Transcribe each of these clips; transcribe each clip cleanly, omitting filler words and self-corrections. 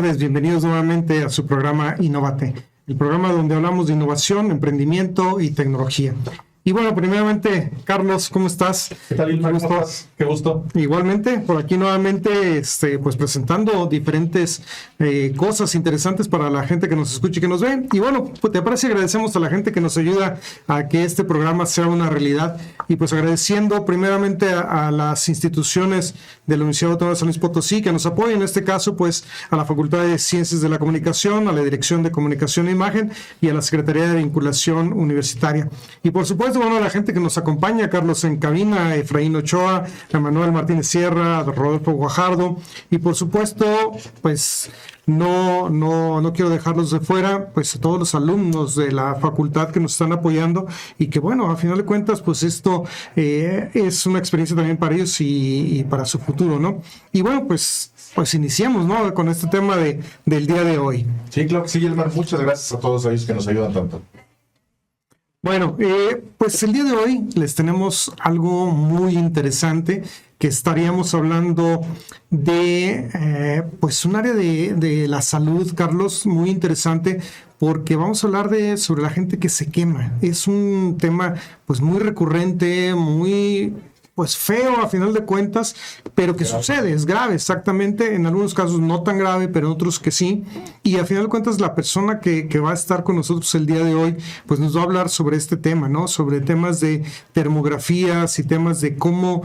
tardes, bienvenidos nuevamente a su programa Innovate, el programa donde hablamos de innovación, emprendimiento y tecnología. Y bueno, primeramente, Carlos, ¿cómo estás? ¿Qué tal, Ilmar? ¿Cómo estás? Qué gusto. Igualmente, por aquí nuevamente, pues presentando diferentes cosas interesantes para la gente que nos escucha y que nos ve. Y bueno, pues te parece, agradecemos a la gente que nos ayuda a que este programa sea una realidad. Y pues agradeciendo primeramente a las instituciones de la Universidad Autónoma de San Luis Potosí que nos apoyan, en este caso, pues a la Facultad de Ciencias de la Comunicación, a la Dirección de Comunicación e Imagen y a la Secretaría de Vinculación Universitaria. Y por supuesto, bueno, a la gente que nos acompaña, Carlos en cabina, Efraín Ochoa, Manuel Martínez Sierra, Rodolfo Guajardo, y por supuesto, pues no quiero dejarlos de fuera, pues a todos los alumnos de la facultad que nos están apoyando y que bueno, a final de cuentas, pues esto es una experiencia también para ellos y para su futuro, ¿no? Y bueno, pues iniciamos, ¿no? Con este tema del día de hoy. Sí, claro que sí, Elmar. Muchas gracias a todos ellos que nos ayudan tanto. Bueno, pues el día de hoy les tenemos algo muy interesante que estaríamos hablando de pues un área de la salud, Carlos, muy interesante porque vamos a hablar sobre la gente que se quema. Es un tema pues muy recurrente, muy pues feo a final de cuentas, pero que sucede, es grave, exactamente, en algunos casos no tan grave, pero en otros que sí, y a final de cuentas la persona que va a estar con nosotros el día de hoy, pues nos va a hablar sobre este tema, ¿no? Sobre temas de termografías y temas de cómo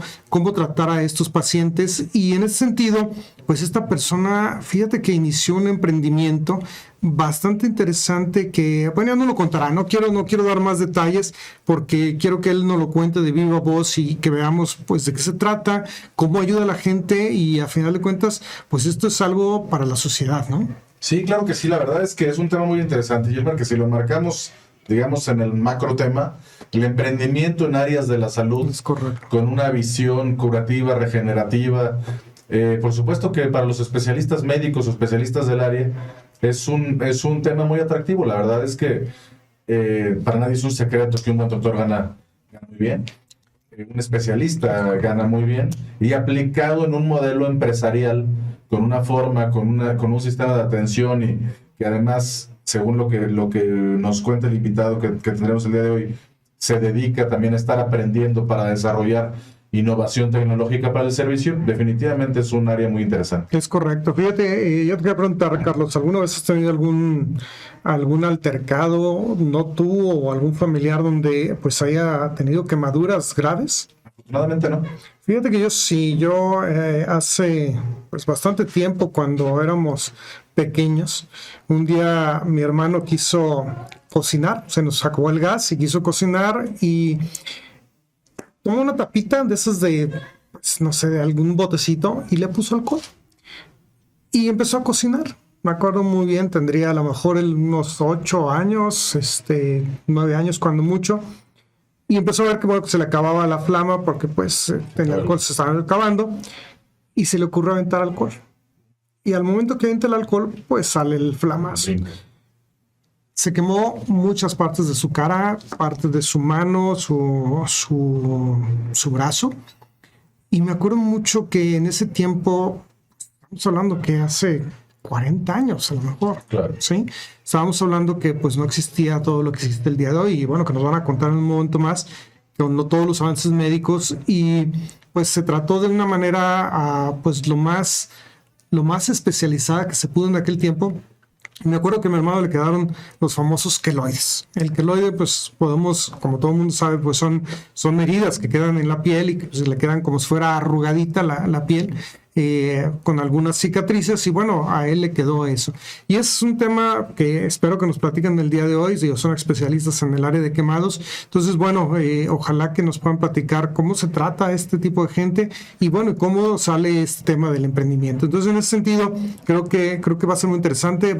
tratar a estos pacientes, y en ese sentido, pues esta persona, fíjate que inició un emprendimiento bastante interesante que, bueno, ya no lo contará, no quiero dar más detalles porque quiero que él nos lo cuente de viva voz y que veamos pues de qué se trata, cómo ayuda a la gente y a final de cuentas pues esto es algo para la sociedad, ¿no? Sí, claro que sí, la verdad es que es un tema muy interesante, Gilbert, que si lo marcamos, digamos, en el macro tema, el emprendimiento en áreas de la salud, es correcto, con una visión curativa, regenerativa, por supuesto que para los especialistas médicos o especialistas del área, es un tema muy atractivo. La verdad es que para nadie es un secreto que un buen doctor gana muy bien, un especialista gana muy bien, y aplicado en un modelo empresarial, con una forma, con un sistema de atención y que además, según lo que nos cuenta el invitado que tendremos el día de hoy, se dedica también a estar aprendiendo para desarrollar innovación tecnológica para el servicio, definitivamente es un área muy interesante. Es correcto. Fíjate, yo te quería preguntar, Carlos, ¿alguna vez has tenido algún altercado, no tú o algún familiar donde pues haya tenido quemaduras graves? Afortunadamente no. Fíjate que yo hace pues bastante tiempo, cuando éramos pequeños, un día mi hermano quiso cocinar, se nos acabó el gas y quiso cocinar y tomó una tapita de esas pues, no sé, de algún botecito y le puso alcohol. Y empezó a cocinar. Me acuerdo muy bien, tendría a lo mejor unos 8 años, 9 años cuando mucho. Y empezó a ver que, bueno, que se le acababa la flama porque pues el alcohol se estaba acabando. Y se le ocurrió aventar alcohol. Y al momento que avienta el alcohol, pues sale el flamazo. Sí. Se quemó muchas partes de su cara, partes de su mano, su brazo. Y me acuerdo mucho que en ese tiempo, estamos hablando que hace 40 años a lo mejor, Claro. ¿sí? Estábamos hablando que pues no existía todo lo que existe el día de hoy y bueno, que nos van a contar en un momento más, con todos los avances médicos y pues se trató de una manera pues lo más especializada que se pudo en aquel tiempo. Me acuerdo que a mi hermano le quedaron los famosos queloides. El queloide, pues podemos, como todo el mundo sabe, pues son heridas que quedan en la piel y que pues, le quedan como si fuera arrugadita la piel, con algunas cicatrices y bueno, a él le quedó eso. Y es un tema que espero que nos platiquen el día de hoy, digo, son especialistas en el área de quemados. Entonces, bueno, ojalá que nos puedan platicar cómo se trata este tipo de gente y bueno, cómo sale este tema del emprendimiento. Entonces, en ese sentido, creo que va a ser muy interesante,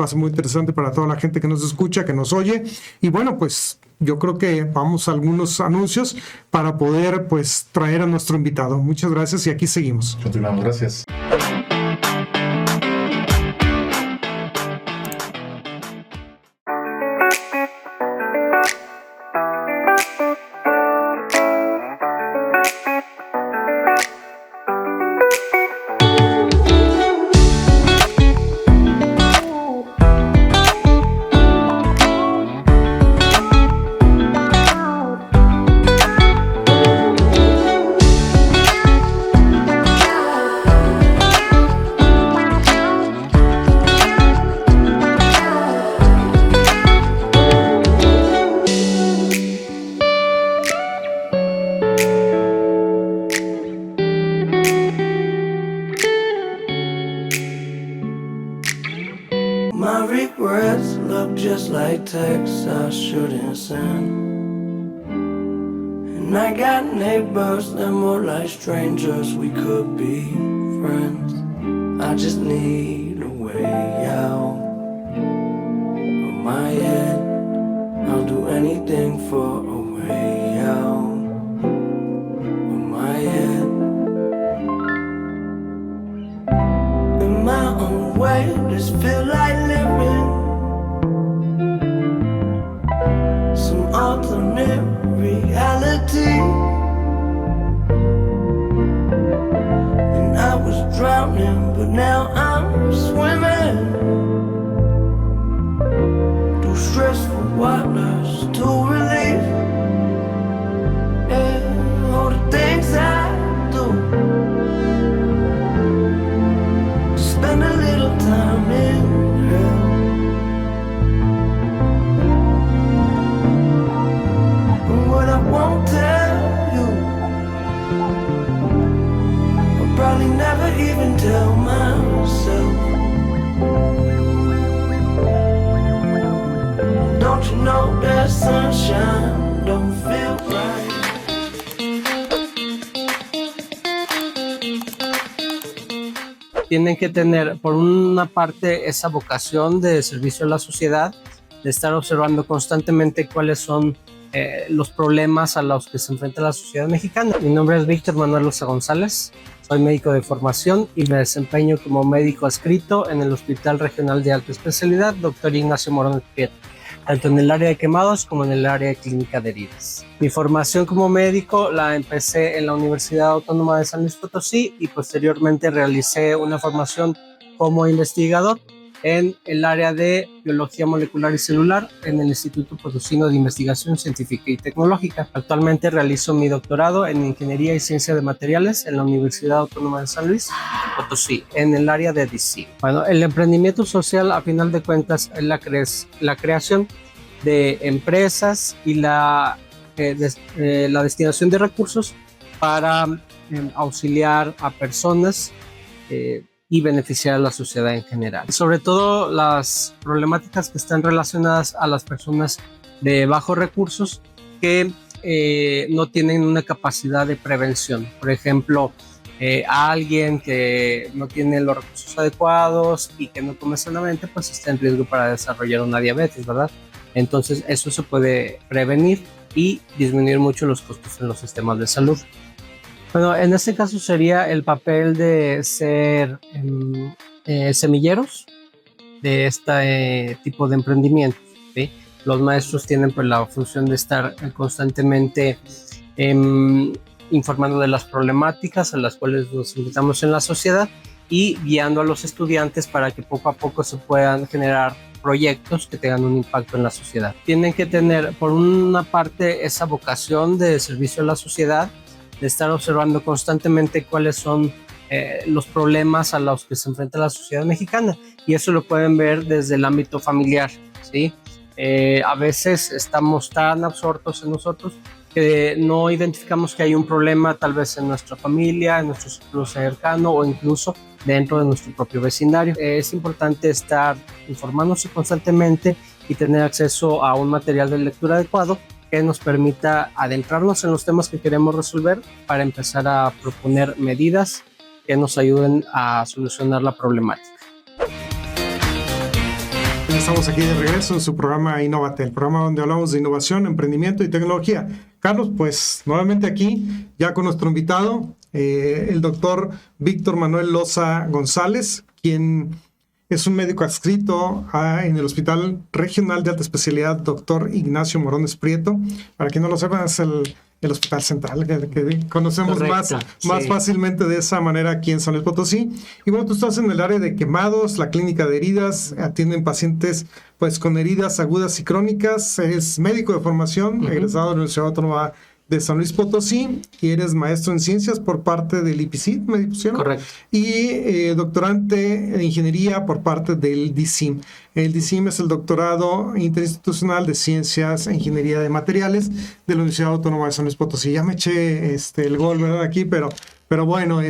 para toda la gente que nos escucha, que nos oye. Y bueno, pues yo creo que vamos a algunos anuncios para poder pues traer a nuestro invitado. Muchas gracias y aquí seguimos. Continuamos, gracias. texts I shouldn't send. And I got neighbors, they're more like strangers, we could be friends. I just need a way out of my head. I'll do anything for a way out of my head. In my own way, this feel like living some alternate reality. And I was drowning, but now I'm swimming through stressful waters to relieve, yeah, all the things I do. Spend a little time in hell. And what I won't tell you, I'll probably never even tell myself. Don't you know that sunshine don't feel right? Tienen que tener, por una parte, esa vocación de servicio a la sociedad, de estar observando constantemente cuáles son los problemas a los que se enfrenta la sociedad mexicana. Mi nombre es Víctor Manuel Loza González, soy médico de formación y me desempeño como médico adscrito en el Hospital Regional de Alta Especialidad Dr. Ignacio Morones Prieto, tanto en el área de quemados como en el área de clínica de heridas. Mi formación como médico la empecé en la Universidad Autónoma de San Luis Potosí y posteriormente realicé una formación como investigador en el área de biología molecular y celular en el Instituto Potosino de Investigación Científica y Tecnológica. Actualmente realizo mi doctorado en Ingeniería y Ciencia de Materiales en la Universidad Autónoma de San Luis Potosí, en el área de diseño. Bueno, el emprendimiento social, a final de cuentas, es la creación de empresas y la destinación de recursos para auxiliar a personas y beneficiar a la sociedad en general. Sobre todo las problemáticas que están relacionadas a las personas de bajos recursos que no tienen una capacidad de prevención. Por ejemplo, a alguien que no tiene los recursos adecuados y que no come sanamente, pues está en riesgo para desarrollar una diabetes, ¿verdad? Entonces eso se puede prevenir y disminuir mucho los costos en los sistemas de salud. Bueno, en este caso sería el papel de ser semilleros de este tipo de emprendimiento, ¿sí? Los maestros tienen pues la función de estar constantemente informando de las problemáticas a las cuales nos enfrentamos en la sociedad y guiando a los estudiantes para que poco a poco se puedan generar proyectos que tengan un impacto en la sociedad. Tienen que tener, por una parte, esa vocación de servicio a la sociedad, de estar observando constantemente cuáles son los problemas a los que se enfrenta la sociedad mexicana, y eso lo pueden ver desde el ámbito familiar, ¿sí? A veces estamos tan absortos en nosotros que no identificamos que hay un problema tal vez en nuestra familia, en nuestro círculo cercano o incluso dentro de nuestro propio vecindario. Es importante estar informándose constantemente y tener acceso a un material de lectura adecuado que nos permita adentrarnos en los temas que queremos resolver para empezar a proponer medidas que nos ayuden a solucionar la problemática. Estamos aquí de regreso en su programa Innovate, el programa donde hablamos de innovación, emprendimiento y tecnología. Carlos, pues nuevamente aquí, ya con nuestro invitado, el doctor Víctor Manuel Loza González, quien es un médico adscrito en el Hospital Regional de Alta Especialidad Dr. Ignacio Morones Prieto. Para quien no lo sepa, es el Hospital Central, que conocemos más fácilmente de esa manera aquí en San Luis Potosí. Y bueno, tú estás en el área de quemados, la clínica de heridas, atienden pacientes pues con heridas agudas y crónicas, eres médico de formación, egresado de la Universidad Autónoma de San Luis Potosí, y eres maestro en ciencias por parte del IPCIT, ¿me pusieron? Correcto. Y doctorante en ingeniería por parte del DICIM. El DICIM es el doctorado interinstitucional de ciencias e ingeniería de materiales de la Universidad Autónoma de San Luis Potosí. Ya me eché el gol, ¿verdad? Aquí, pero Pero bueno,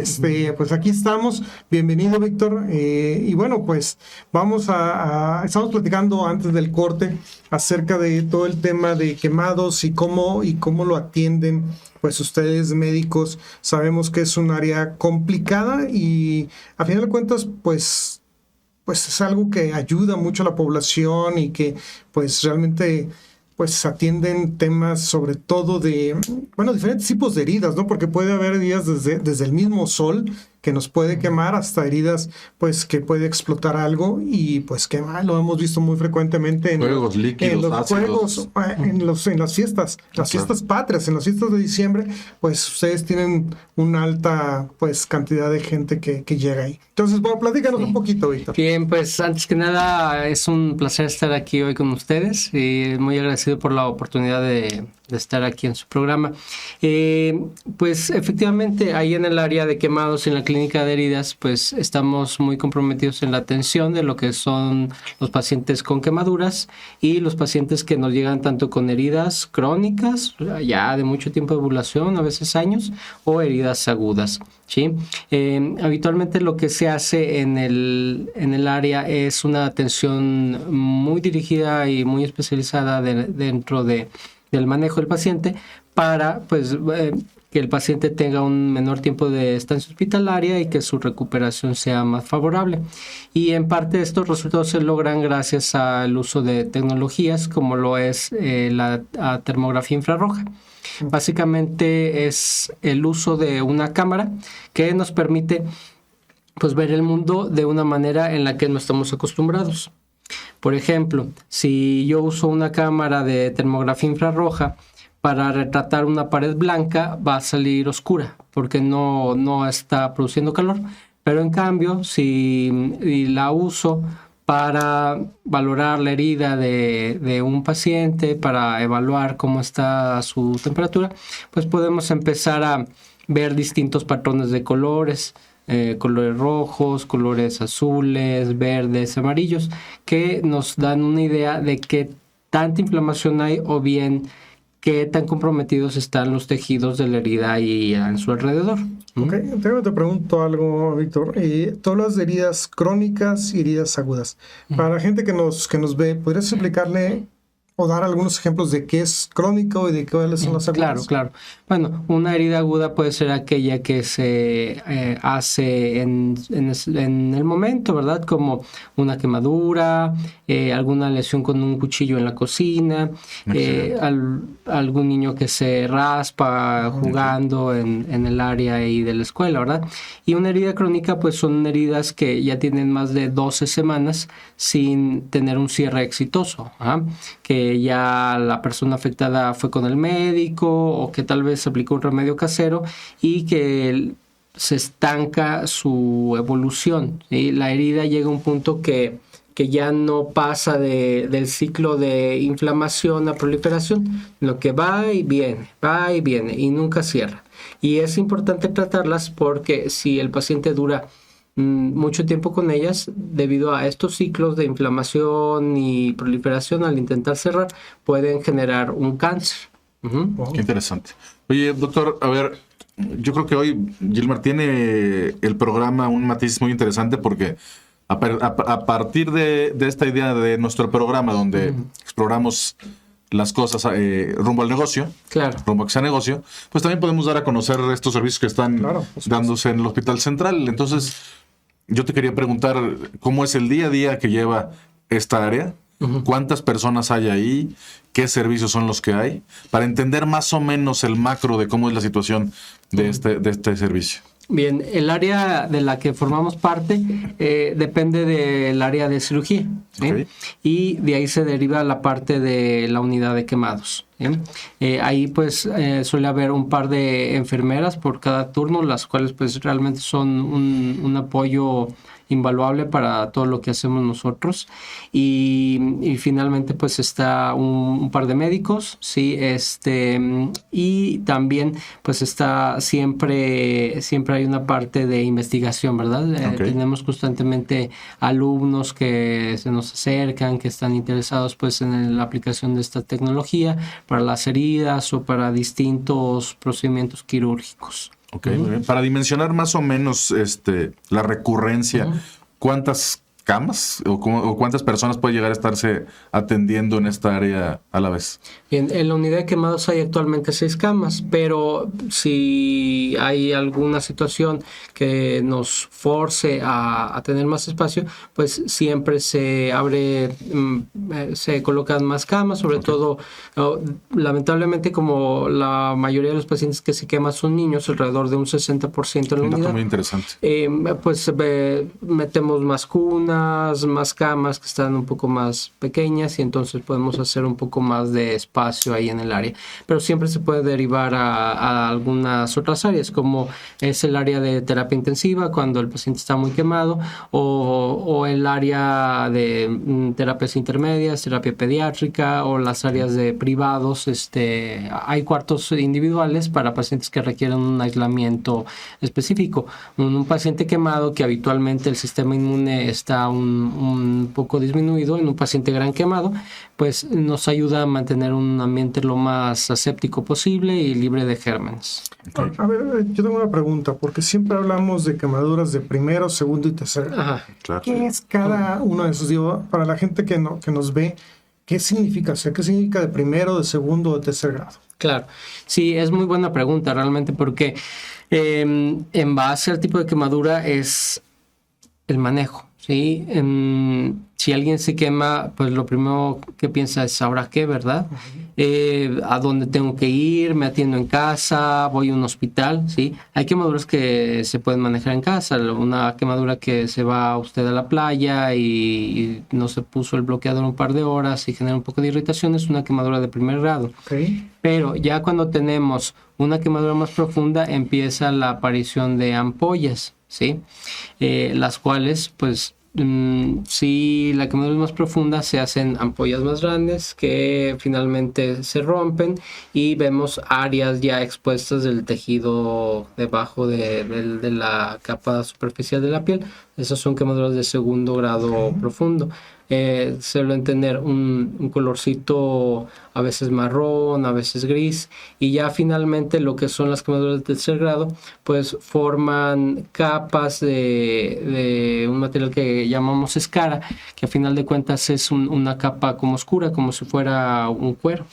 pues aquí estamos. Bienvenido, Víctor. Y bueno, pues estamos platicando antes del corte acerca de todo el tema de quemados y cómo lo atienden. Pues ustedes médicos, sabemos que es un área complicada y a final de cuentas, pues es algo que ayuda mucho a la población y que pues realmente pues atienden temas sobre todo de, bueno, diferentes tipos de heridas, ¿no? Porque puede haber heridas desde el mismo sol que nos puede quemar hasta heridas pues que puede explotar algo y pues quemar, lo hemos visto muy frecuentemente en Juegos líquidos, en los ácidos. juegos, en las fiestas, fiestas patrias, en las fiestas de diciembre, pues ustedes tienen una alta pues cantidad de gente que llega ahí. Entonces, bueno, platícanos un poquito, Víctor. Bien, pues antes que nada es un placer estar aquí hoy con ustedes y muy agradecido por la oportunidad de estar aquí en su programa. Pues efectivamente ahí en el área de quemados en la clínica de heridas pues estamos muy comprometidos en la atención de lo que son los pacientes con quemaduras y los pacientes que nos llegan tanto con heridas crónicas ya de mucho tiempo de evolución, a veces años, o heridas agudas. ¿Sí? Habitualmente lo que se hace en el área es una atención muy dirigida y muy especializada dentro del manejo del paciente para pues, que el paciente tenga un menor tiempo de estancia hospitalaria y que su recuperación sea más favorable. Y en parte estos resultados se logran gracias al uso de tecnologías como lo es la termografía infrarroja. Básicamente es el uso de una cámara que nos permite pues, ver el mundo de una manera en la que no estamos acostumbrados. Por ejemplo, si yo uso una cámara de termografía infrarroja para retratar una pared blanca, va a salir oscura porque no está produciendo calor. Pero en cambio, si la uso para valorar la herida de un paciente, para evaluar cómo está su temperatura, pues podemos empezar a ver distintos patrones de colores, colores rojos, colores azules, verdes, amarillos, que nos dan una idea de qué tanta inflamación hay o bien qué tan comprometidos están los tejidos de la herida y en su alrededor. Ok, te pregunto algo, Víctor. Tú hablas de heridas crónicas y heridas agudas. Para la gente que nos ve, ¿podrías explicarle o dar algunos ejemplos de qué es crónico y de cuáles son las agudas? Claro. Bueno, una herida aguda puede ser aquella que se hace en el momento, ¿verdad? Como una quemadura, alguna lesión con un cuchillo en la cocina, algún niño que se raspa jugando en el área ahí de la escuela, ¿verdad? Y una herida crónica, pues son heridas que ya tienen más de 12 semanas sin tener un cierre exitoso, ¿ah? Que ya la persona afectada fue con el médico o que tal vez aplicó un remedio casero y que se estanca su evolución. ¿Sí? La herida llega a un punto que ya no pasa del ciclo de inflamación a proliferación, lo que va y viene y nunca cierra. Y es importante tratarlas porque si el paciente dura mucho tiempo con ellas, debido a estos ciclos de inflamación y proliferación, al intentar cerrar, pueden generar un cáncer. Qué interesante. Oye, doctor, a ver, yo creo que hoy Gilmar tiene el programa un matiz muy interesante porque a partir de esta idea de nuestro programa donde exploramos las cosas rumbo al negocio, rumbo a que sea negocio, pues también podemos dar a conocer estos servicios que están dándose en el Hospital Central. Entonces, yo te quería preguntar cómo es el día a día que lleva esta área, cuántas personas hay ahí, qué servicios son los que hay, para entender más o menos el macro de cómo es la situación de este servicio. Bien, el área de la que formamos parte depende del área de cirugía, ¿sí? Okay. Y de ahí se deriva la parte de la unidad de quemados, ¿sí? Ahí pues suele haber un par de enfermeras por cada turno, las cuales pues realmente son un apoyo invaluable para todo lo que hacemos nosotros y finalmente pues está un par de médicos, sí, y también pues está siempre hay una parte de investigación, ¿verdad? Okay. Tenemos constantemente alumnos que se nos acercan, que están interesados pues en la aplicación de esta tecnología para las heridas o para distintos procedimientos quirúrgicos. Ok, muy bien. Para dimensionar más o menos la recurrencia, ¿cuántas camas o cuántas personas puede llegar a estarse atendiendo en esta área a la vez? Bien, en la unidad de quemados hay actualmente 6 camas, pero si hay alguna situación que nos force a tener más espacio, pues siempre se abre, se colocan más camas, sobre todo, lamentablemente, como la mayoría de los pacientes que se queman son niños, alrededor de un 60% en la Un dato unidad. muy interesante. Pues metemos más cunas, más camas que están un poco más pequeñas y entonces podemos hacer un poco más de espacio ahí en el área. Pero siempre se puede derivar a algunas otras áreas, como es el área de terapia intensiva cuando el paciente está muy quemado, o el área de terapias intermedias, terapia pediátrica, o las áreas de privados. Hay cuartos individuales para pacientes que requieren un aislamiento específico. Un paciente quemado que habitualmente el sistema inmune está un poco disminuido, en un paciente gran quemado, pues nos ayuda a mantener un ambiente lo más aséptico posible y libre de gérmenes. Okay. A ver, yo tengo una pregunta, porque siempre hablamos de quemaduras de primero, segundo y tercer grado. Ajá. Claro. ¿Qué es cada uno de esos? Digo, para la gente que nos ve, ¿qué significa? O sea, ¿qué significa de primero, de segundo o de tercer grado? Claro, sí, es muy buena pregunta realmente porque en base al tipo de quemadura es el manejo, ¿sí? Si alguien se quema, pues lo primero que piensa es ¿ahora qué, verdad? ¿A dónde tengo que ir? ¿Me atiendo en casa? ¿Voy a un hospital? ¿Sí? Hay quemaduras que se pueden manejar en casa. Una quemadura que se va usted a la playa y no se puso el bloqueador un par de horas y genera un poco de irritación, es una quemadura de primer grado. Okay. Pero ya cuando tenemos una quemadura más profunda empieza la aparición de ampollas, ¿sí? Las cuales, pues, si la quemadura es más profunda, se hacen ampollas más grandes que finalmente se rompen y vemos áreas ya expuestas del tejido debajo de la capa superficial de la piel. Esas son quemaduras de segundo grado profundo. Suelen tener un colorcito a veces marrón, a veces gris, y ya finalmente lo que son las quemaduras de tercer grado pues forman capas de un material que llamamos escara, que a final de cuentas es una capa como oscura, como si fuera un cuero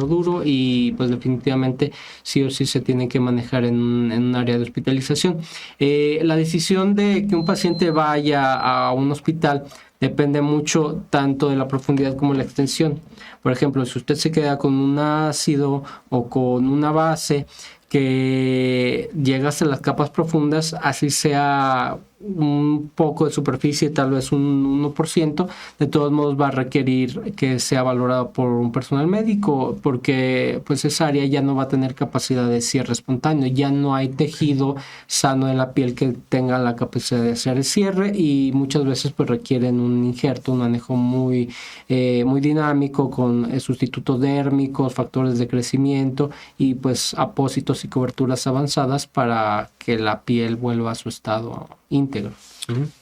duro, y pues definitivamente sí o sí se tiene que manejar en un área de hospitalización. La decisión de que un paciente vaya a un hospital depende mucho tanto de la profundidad como la extensión. Por ejemplo, si usted se queda con un ácido o con una base que llega hasta las capas profundas, así sea un poco de superficie, tal vez un 1%, de todos modos va a requerir que sea valorado por un personal médico, porque pues esa área ya no va a tener capacidad de cierre espontáneo, ya no hay tejido sano de la piel que tenga la capacidad de hacer el cierre, y muchas veces pues requieren un injerto, un manejo muy dinámico con sustitutos dérmicos, factores de crecimiento y pues apósitos y coberturas avanzadas para que la piel vuelva a su estado íntegro.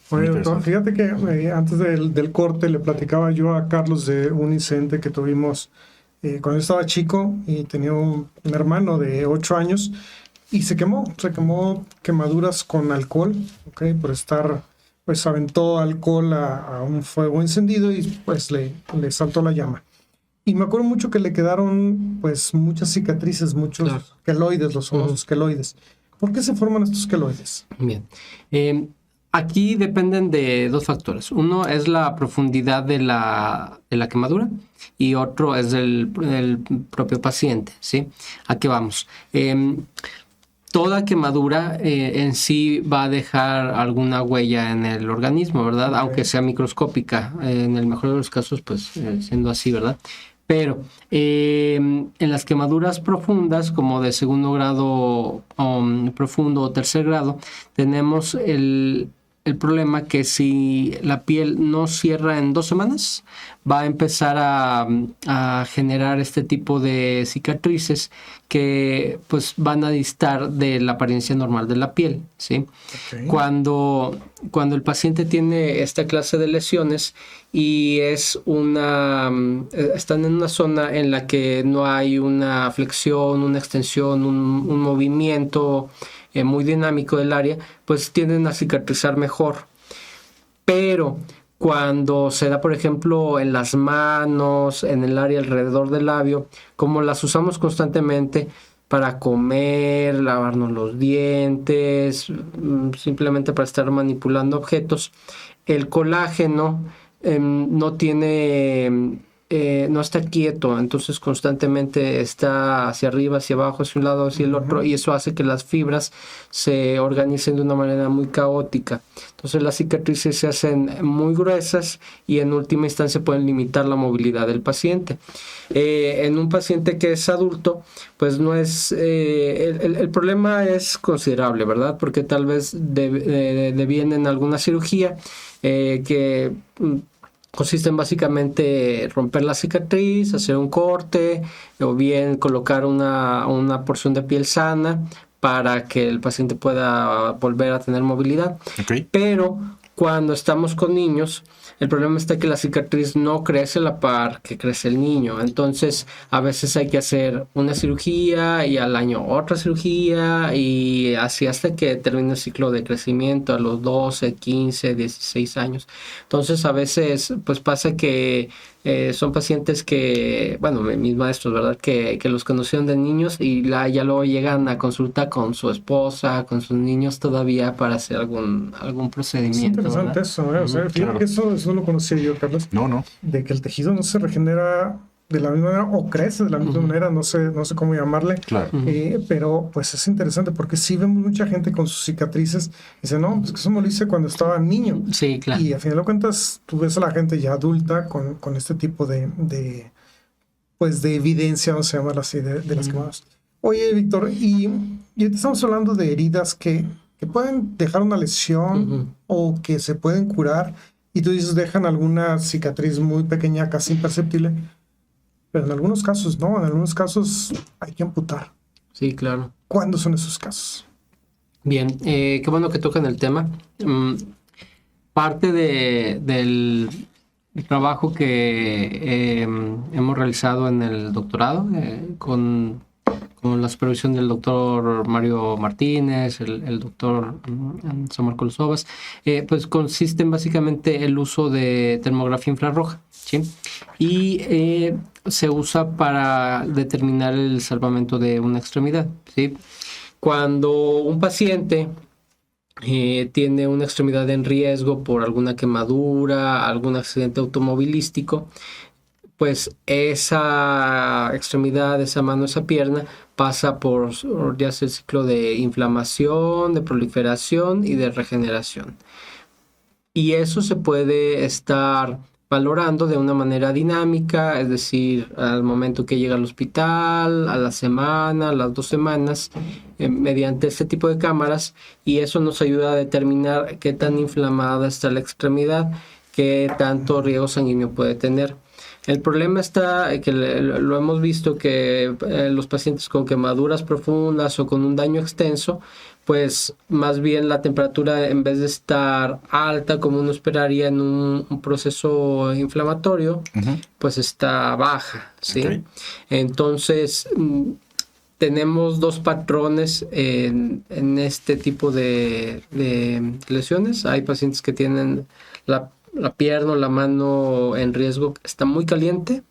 Oye, doctor, fíjate que antes del corte le platicaba yo a Carlos de un incidente que tuvimos cuando yo estaba chico y tenía un hermano de 8 años y se quemó quemaduras con alcohol, ¿okay? Por estar, pues aventó alcohol a un fuego encendido y pues le saltó la llama. Y me acuerdo mucho que le quedaron pues muchas cicatrices, muchos queloides, los famosos queloides. ¿Por qué se forman estos queloides? Bien. Aquí dependen de dos factores. Uno es la profundidad de la quemadura y otro es del propio paciente, ¿sí? ¿A qué vamos? Toda quemadura en sí va a dejar alguna huella en el organismo, ¿verdad? Okay. Aunque sea microscópica, en el mejor de los casos, pues siendo así, ¿verdad? Pero en las quemaduras profundas, como de segundo grado profundo o tercer grado, tenemos el problema que si la piel no cierra en 2 semanas, va a empezar a generar este tipo de cicatrices que pues van a distar de la apariencia normal de la piel, ¿sí? Okay. Cuando el paciente tiene esta clase de lesiones y están en una zona en la que no hay una flexión, una extensión, un movimiento muy dinámico del área, pues tienden a cicatrizar mejor. Pero cuando se da, por ejemplo, en las manos, en el área alrededor del labio, como las usamos constantemente para comer, lavarnos los dientes, simplemente para estar manipulando objetos, el colágeno no tiene... no está quieto, entonces constantemente está hacia arriba, hacia abajo, hacia un lado, hacia el otro, y eso hace que las fibras se organicen de una manera muy caótica. Entonces las cicatrices se hacen muy gruesas y en última instancia pueden limitar la movilidad del paciente. En un paciente que es adulto, pues no es... el problema es considerable, ¿verdad? Porque tal vez deviene en alguna cirugía que... consiste en básicamente romper la cicatriz, hacer un corte o bien colocar una porción de piel sana para que el paciente pueda volver a tener movilidad. Okay. Pero cuando estamos con niños, el problema está que la cicatriz no crece a la par que crece el niño. Entonces, a veces hay que hacer una cirugía y al año otra cirugía y así hasta que termine el ciclo de crecimiento a los 12, 15, 16 años. Entonces, a veces pues pasa que son pacientes que, bueno, mis maestros, ¿verdad? Que los conocieron de niños y ya luego llegan a consulta con su esposa, con sus niños todavía para hacer algún procedimiento. Es interesante, ¿verdad? eso, ¿eh? O sea, fíjate claro. que eso lo conocía yo, Carlos. No. De que el tejido no se regenera de la misma manera o crece de la misma manera, no sé cómo llamarle. Claro. Pero pues es interesante porque sí vemos mucha gente con sus cicatrices y dice, no, pues que eso me lo hice cuando estaba niño. Sí, claro. Y a final de cuentas tú ves a la gente ya adulta con este tipo de evidencia, vamos a llamarlo así, de las quemadas. Oye, Víctor, y ahorita estamos hablando de heridas que pueden dejar una lesión o que se pueden curar, y tú dices dejan alguna cicatriz muy pequeña, casi imperceptible, pero en algunos casos no, en algunos casos hay que amputar. Sí, claro. ¿Cuándo son esos casos? Bien, qué bueno que tocan el tema. Parte del trabajo que hemos realizado en el doctorado con la supervisión del doctor Mario Martínez, el doctor Samuel Colosovas, pues consiste en básicamente el uso de termografía infrarroja, ¿sí? Y se usa para determinar el salvamento de una extremidad, ¿sí? Cuando un paciente tiene una extremidad en riesgo por alguna quemadura, algún accidente automovilístico, pues esa extremidad, esa mano, esa pierna pasa por ya sea el ciclo de inflamación, de proliferación y de regeneración. Y eso se puede estar valorando de una manera dinámica, es decir, al momento que llega al hospital, a la semana, a las 2 semanas, mediante este tipo de cámaras, y eso nos ayuda a determinar qué tan inflamada está la extremidad, qué tanto riego sanguíneo puede tener. El problema está que lo hemos visto que los pacientes con quemaduras profundas o con un daño extenso, pues más bien la temperatura, en vez de estar alta como uno esperaría en un proceso inflamatorio, pues está baja, ¿sí? Okay. Entonces tenemos 2 patrones en este tipo de lesiones. Hay pacientes que tienen la pierna o la mano en riesgo, está muy caliente,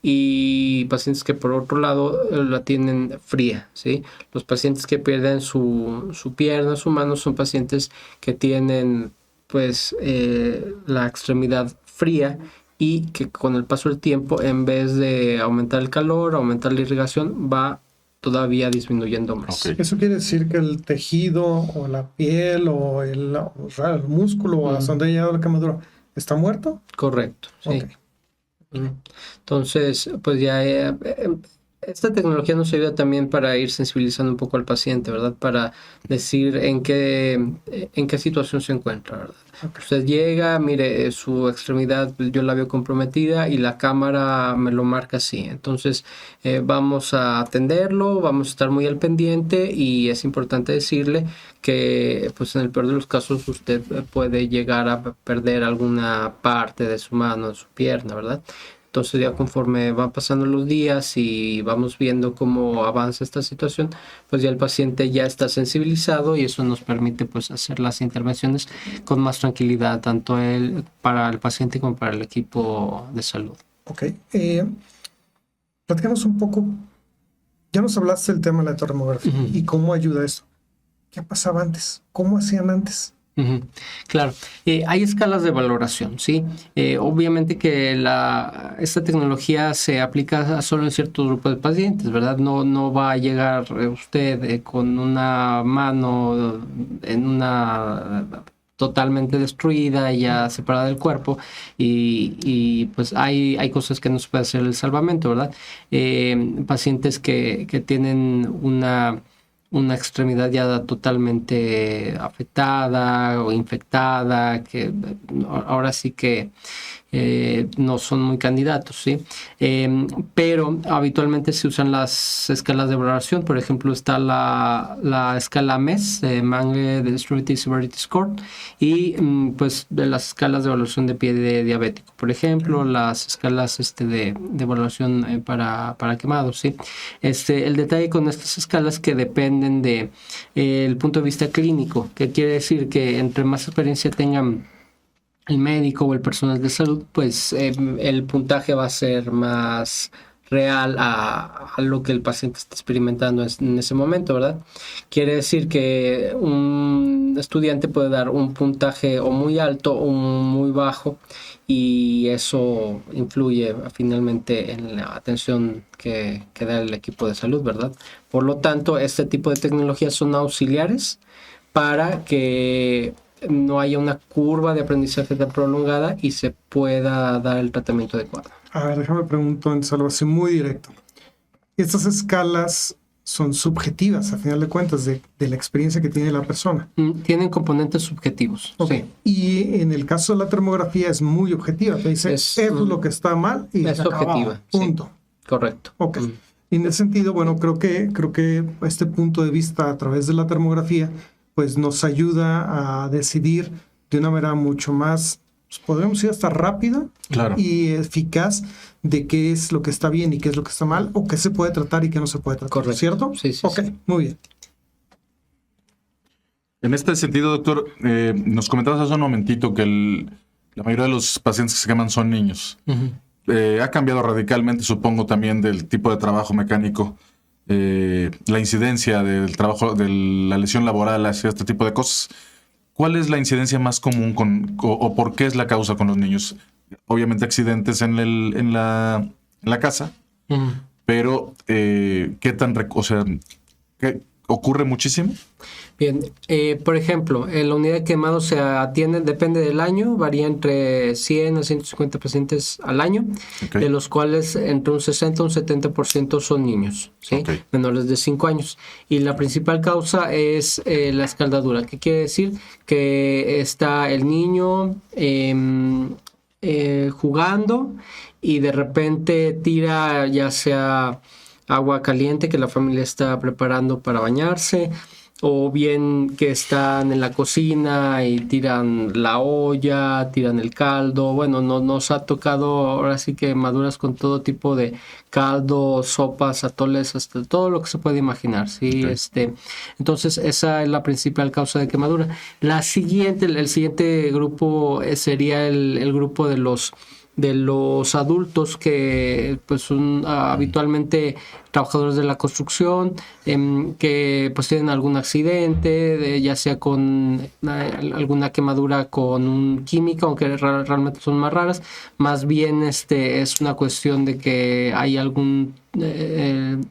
y pacientes que por otro lado la tienen fría, ¿sí? Los pacientes que pierden su pierna, su mano, son pacientes que tienen pues la extremidad fría y que con el paso del tiempo, en vez de aumentar el calor, aumentar la irrigación, va todavía disminuyendo más. Okay. Eso quiere decir que el tejido o la piel o el músculo hasta donde ha llegado la quemadura está muerto. Correcto, sí. Ok. Entonces, pues ya esta tecnología nos ayuda también para ir sensibilizando un poco al paciente, ¿verdad? Para decir en qué situación se encuentra, ¿verdad? Okay. Usted llega, mire, su extremidad yo la veo comprometida y la cámara me lo marca así. Entonces, vamos a atenderlo, vamos a estar muy al pendiente, y es importante decirle que pues en el peor de los casos usted puede llegar a perder alguna parte de su mano, de su pierna, ¿verdad? Entonces ya conforme van pasando los días y vamos viendo cómo avanza esta situación, pues ya el paciente ya está sensibilizado y eso nos permite pues hacer las intervenciones con más tranquilidad, tanto para el paciente como para el equipo de salud. Ok. Platícanos un poco. Ya nos hablaste del tema de la termografía y cómo ayuda eso. ¿Qué pasaba antes? ¿Cómo hacían antes? Claro, hay escalas de valoración, ¿sí? Obviamente que esta tecnología se aplica solo en ciertos grupos de pacientes, ¿verdad? No va a llegar usted con una mano en una totalmente destruida y ya separada del cuerpo y pues hay cosas que no se puede hacer el salvamento, ¿verdad? Pacientes que tienen una extremidad ya totalmente afectada o infectada, que ahora sí que no son muy candidatos, ¿sí? Pero habitualmente se usan las escalas de valoración. Por ejemplo, está la escala MES, Mangle Extremity Severity Score, y pues de las escalas de evaluación de pie de diabético, por ejemplo, las escalas de evaluación para quemados, ¿sí? El detalle con estas escalas que dependen de el punto de vista clínico, que quiere decir que entre más experiencia tengan el médico o el personal de salud, pues el puntaje va a ser más real a lo que el paciente está experimentando en ese momento, ¿verdad? Quiere decir que un estudiante puede dar un puntaje o muy alto o muy bajo y eso influye finalmente en la atención que da el equipo de salud, ¿verdad? Por lo tanto, este tipo de tecnologías son auxiliares para que no haya una curva de aprendizaje tan prolongada y se pueda dar el tratamiento adecuado. A ver, déjame preguntar en algo así muy directo. Estas escalas son subjetivas, a final de cuentas, de la experiencia que tiene la persona. Tienen componentes subjetivos. Okay. Sí. Y en el caso de la termografía es muy objetiva. Te dice, esto es lo que está mal y es se acabó. objetiva. Punto. Sí. Correcto. Ok. Y en ese sentido, bueno, creo que este punto de vista a través de la termografía pues nos ayuda a decidir de una manera mucho más, pues podemos decir hasta rápida y eficaz de qué es lo que está bien y qué es lo que está mal, o qué se puede tratar y qué no se puede tratar. Correcto. ¿Cierto? Sí. Ok, muy bien. En este sentido, doctor, nos comentabas hace un momentito que la mayoría de los pacientes que se queman son niños. Ha cambiado radicalmente, supongo, también del tipo de trabajo mecánico. La incidencia del trabajo, de la lesión laboral hacia este tipo de cosas. ¿Cuál es la incidencia más común o por qué es la causa con los niños? Obviamente accidentes en la casa, pero ¿qué tan, qué ocurre muchísimo? Bien, por ejemplo, en la unidad de quemado se atienden, depende del año, varía entre 100 a 150 pacientes al año, de los cuales entre un 60 a un 70% son niños, ¿sí? Menores de 5 años. Y la principal causa es la escaldadura. ¿Qué quiere decir? Que está el niño jugando y de repente tira ya sea agua caliente que la familia está preparando para bañarse, o bien que están en la cocina y tiran la olla, tiran el caldo. Bueno, nos ha tocado ahora sí quemaduras con todo tipo de caldo, sopas, atoles, hasta todo lo que se puede imaginar, ¿sí? Entonces esa es la principal causa de quemadura. El siguiente grupo sería el grupo de los adultos que pues son habitualmente trabajadores de la construcción, que pues tienen algún accidente, ya sea con alguna quemadura con un químico, aunque realmente son más raras. Más bien es una cuestión de que hay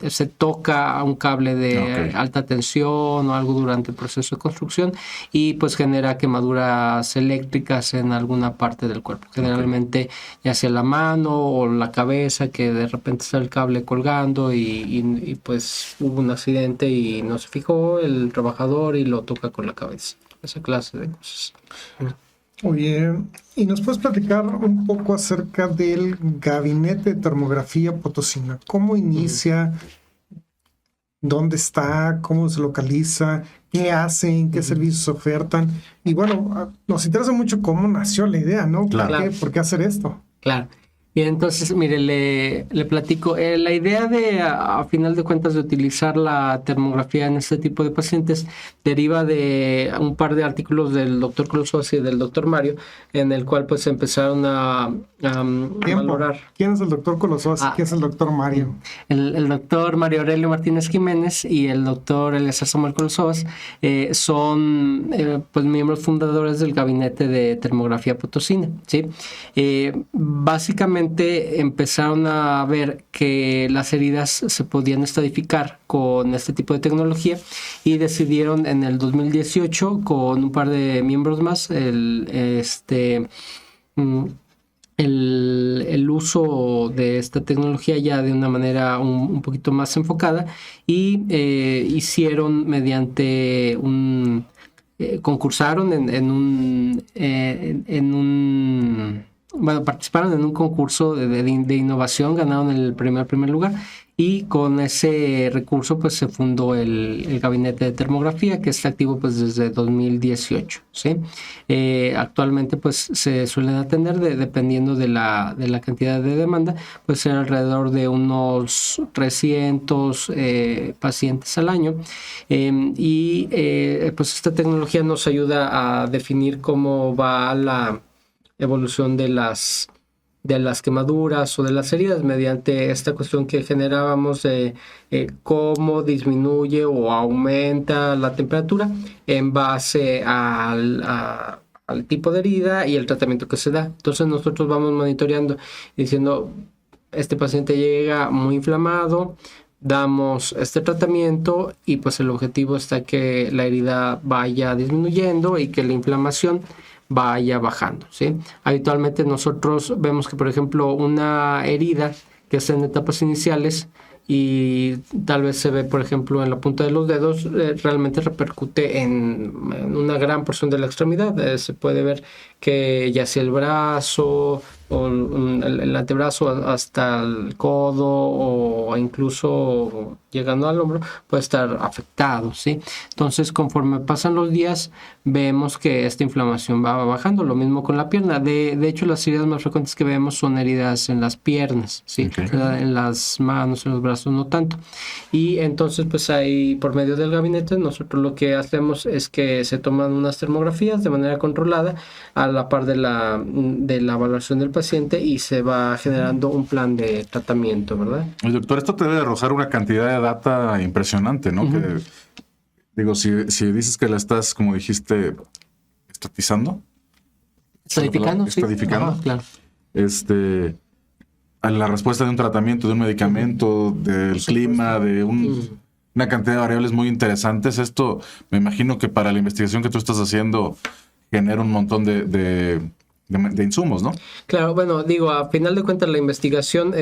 se toca un cable de alta tensión o algo durante el proceso de construcción y pues genera quemaduras eléctricas en alguna parte del cuerpo, generalmente ya sea la mano o la cabeza, que de repente está el cable colgando y pues hubo un accidente y no se fijó el trabajador y lo toca con la cabeza. Esa clase de cosas. Oye, ¿y nos puedes platicar un poco acerca del Gabinete de Termografía Potosina? ¿Cómo inicia? ¿Dónde está? ¿Cómo se localiza? ¿Qué hacen? ¿Qué servicios ofertan? Y bueno, nos interesa mucho cómo nació la idea, ¿no? Claro. ¿Por qué hacer esto? Claro. Y entonces, mire, le platico. La idea de, a final de cuentas, de utilizar la termografía en este tipo de pacientes deriva de un par de artículos del doctor Colosovas y del doctor Mario, en el cual pues empezaron a valorar. ¿Quién es el doctor Colosovas y quién es el doctor Mario? El doctor Mario Aurelio Martínez Jiménez y el doctor Eleazar Samuel Colosovas son pues miembros fundadores del Gabinete de Termografía Potosina, ¿sí? Básicamente empezaron a ver que las heridas se podían estadificar con este tipo de tecnología y decidieron en el 2018 con un par de miembros más el uso de esta tecnología ya de una manera un poquito más enfocada y hicieron mediante concursaron participaron en un concurso de innovación, ganaron el primer lugar y con ese recurso pues se fundó el Gabinete de Termografía, que está activo pues desde 2018, ¿sí? Actualmente pues se suelen atender dependiendo de la cantidad de demanda, pues ser alrededor de unos 300 pacientes al año pues esta tecnología nos ayuda a definir cómo va la evolución de las quemaduras o de las heridas mediante esta cuestión que generábamos de cómo disminuye o aumenta la temperatura en base al tipo de herida y el tratamiento que se da. Entonces nosotros vamos monitoreando y diciendo, este paciente llega muy inflamado, damos este tratamiento y pues el objetivo está que la herida vaya disminuyendo y que la inflamación vaya bajando, ¿sí? Habitualmente nosotros vemos que, por ejemplo, una herida que está en etapas iniciales y tal vez se ve, por ejemplo, en la punta de los dedos, realmente repercute en una gran porción de la extremidad. Se puede ver que ya sea el brazo o el antebrazo hasta el codo o incluso llegando al hombro puede estar afectado, ¿sí? Entonces, conforme pasan los días, vemos que esta inflamación va bajando. Lo mismo con la pierna. De hecho, las heridas más frecuentes que vemos son heridas en las piernas, ¿sí? Okay. En las manos, en los brazos no tanto. Y entonces, pues ahí, por medio del gabinete, nosotros lo que hacemos es que se toman unas termografías de manera controlada a la par de la evaluación del paciente y se va generando un plan de tratamiento, ¿verdad? Oye, doctor, esto te debe arrojar una cantidad de data impresionante, ¿no? Uh-huh. Que, digo, si dices que la estás, como dijiste, estatizando. Estadificando, sí. Estadificando. Ajá, claro. La respuesta de un tratamiento, de un medicamento, del clima, de una cantidad de variables muy interesantes. Esto, me imagino que para la investigación que tú estás haciendo genera un montón de insumos, ¿no? Claro, bueno, digo, a final de cuentas la investigación,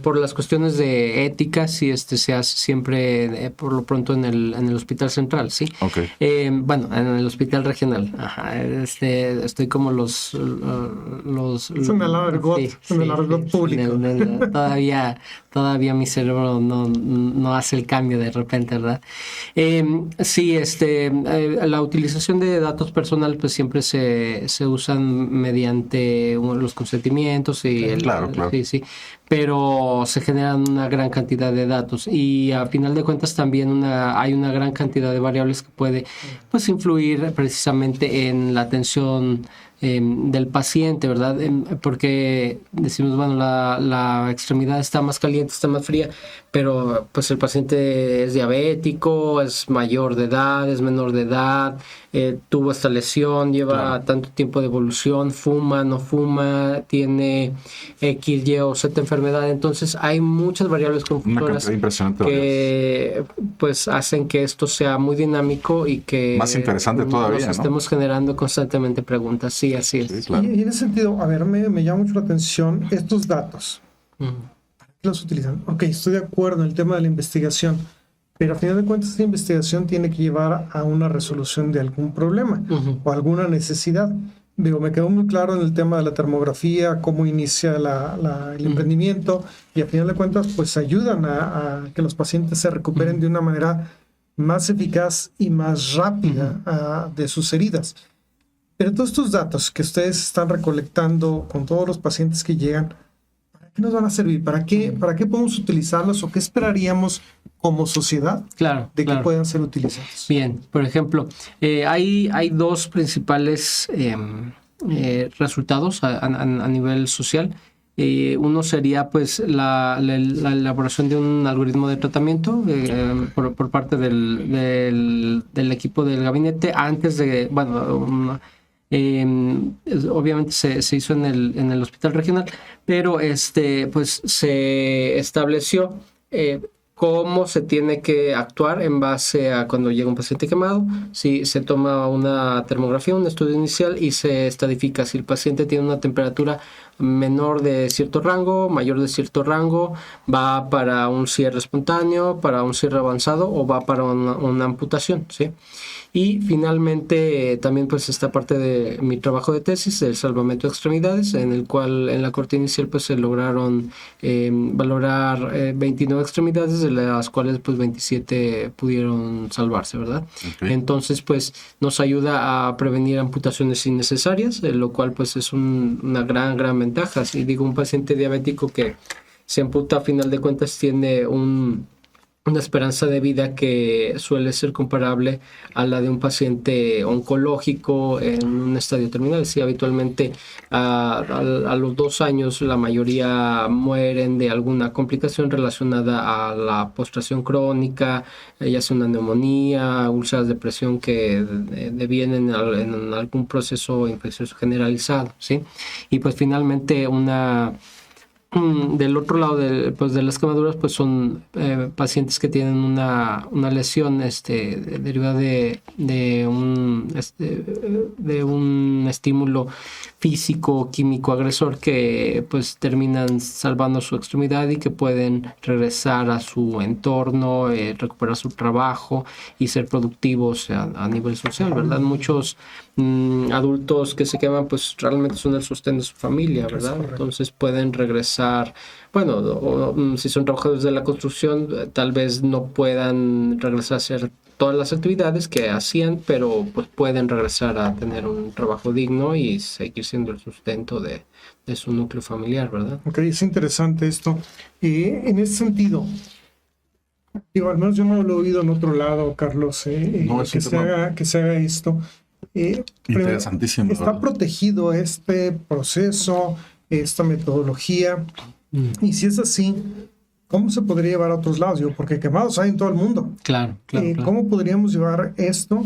por las cuestiones de ética, sí, se hace siempre, por lo pronto, en el Hospital Central, ¿sí? Okay. Bueno, en el Hospital Regional. Ajá, estoy como los es en el argot, sí, en el argot público. Todavía mi cerebro no hace el cambio de repente, ¿verdad? Sí, la utilización de datos personales pues siempre se usan mediante los consentimientos y claro. Sí, pero se generan una gran cantidad de datos y a final de cuentas también hay una gran cantidad de variables que puede pues influir precisamente en la atención del paciente, ¿verdad? Porque decimos, bueno, la extremidad está más caliente, está más fría, pero pues el paciente es diabético, es mayor de edad, es menor de edad, tuvo esta lesión, lleva tanto tiempo de evolución, fuma, no fuma, tiene X, Y o Z enfermedad. Entonces hay muchas variables confusoras que pues hacen que esto sea muy dinámico y que más interesante todavía, nos estemos generando constantemente preguntas. Sí, así es. Sí, claro. Y en ese sentido, a ver, me llama mucho la atención estos datos. ¿Para qué los utilizan? Ok, estoy de acuerdo en el tema de la investigación, pero a final de cuentas esta investigación tiene que llevar a una resolución de algún problema o alguna necesidad. Digo, me quedó muy claro en el tema de la termografía, cómo inicia el emprendimiento y a final de cuentas pues ayudan a que los pacientes se recuperen de una manera más eficaz y más rápida de sus heridas. Pero todos estos datos que ustedes están recolectando con todos los pacientes que llegan, ¿para qué nos van a servir? ¿Para qué podemos utilizarlos o qué esperaríamos como sociedad Claro, de que claro. puedan ser utilizados? Bien, por ejemplo, hay dos principales resultados a nivel social. Uno sería pues la elaboración de un algoritmo de tratamiento por parte del equipo del gabinete antes de, bueno, obviamente se hizo en el hospital regional, pero pues se estableció cómo se tiene que actuar en base a cuando llega un paciente quemado. Si se toma una termografía, un estudio inicial y se estadifica si el paciente tiene una temperatura menor de cierto rango, mayor de cierto rango, va para un cierre espontáneo, para un cierre avanzado o va para una amputación, ¿sí? Y finalmente también pues esta parte de mi trabajo de tesis, el salvamento de extremidades, en el cual en la corte inicial pues se lograron valorar 29 extremidades, de las cuales pues 27 pudieron salvarse, ¿verdad? Ok. Entonces pues nos ayuda a prevenir amputaciones innecesarias, lo cual pues es una gran ventaja. Si digo, un paciente diabético que se amputa, a final de cuentas tiene una esperanza de vida que suele ser comparable a la de un paciente oncológico en un estadio terminal. Sí, habitualmente a los 2 años la mayoría mueren de alguna complicación relacionada a la postración crónica, ya sea una neumonía, úlceras de presión que devienen en algún proceso infeccioso generalizado, ¿sí? Y pues finalmente del otro lado de las quemaduras, pues son pacientes que tienen una lesión derivada de un estímulo físico, químico, agresor, que pues terminan salvando su extremidad y que pueden regresar a su entorno, recuperar su trabajo y ser productivos a nivel social, ¿verdad? Muchos adultos que se queman pues realmente son el sostén de su familia, ¿verdad? Entonces pueden regresar, bueno, si son trabajadores de la construcción, tal vez no puedan regresar a hacer todas las actividades que hacían, pero pues pueden regresar a tener un trabajo digno y seguir siendo el sustento de su núcleo familiar, ¿verdad? Ok, es interesante esto. En ese sentido, digo, al menos yo no lo he oído en otro lado, Carlos, No, es que un se tema haga esto. interesantísimo. Está ¿verdad? protegido este proceso, esta metodología, y si es así, ¿cómo se podría llevar a otros lados? Digo, porque quemados hay en todo el mundo. Claro. ¿Cómo podríamos llevar esto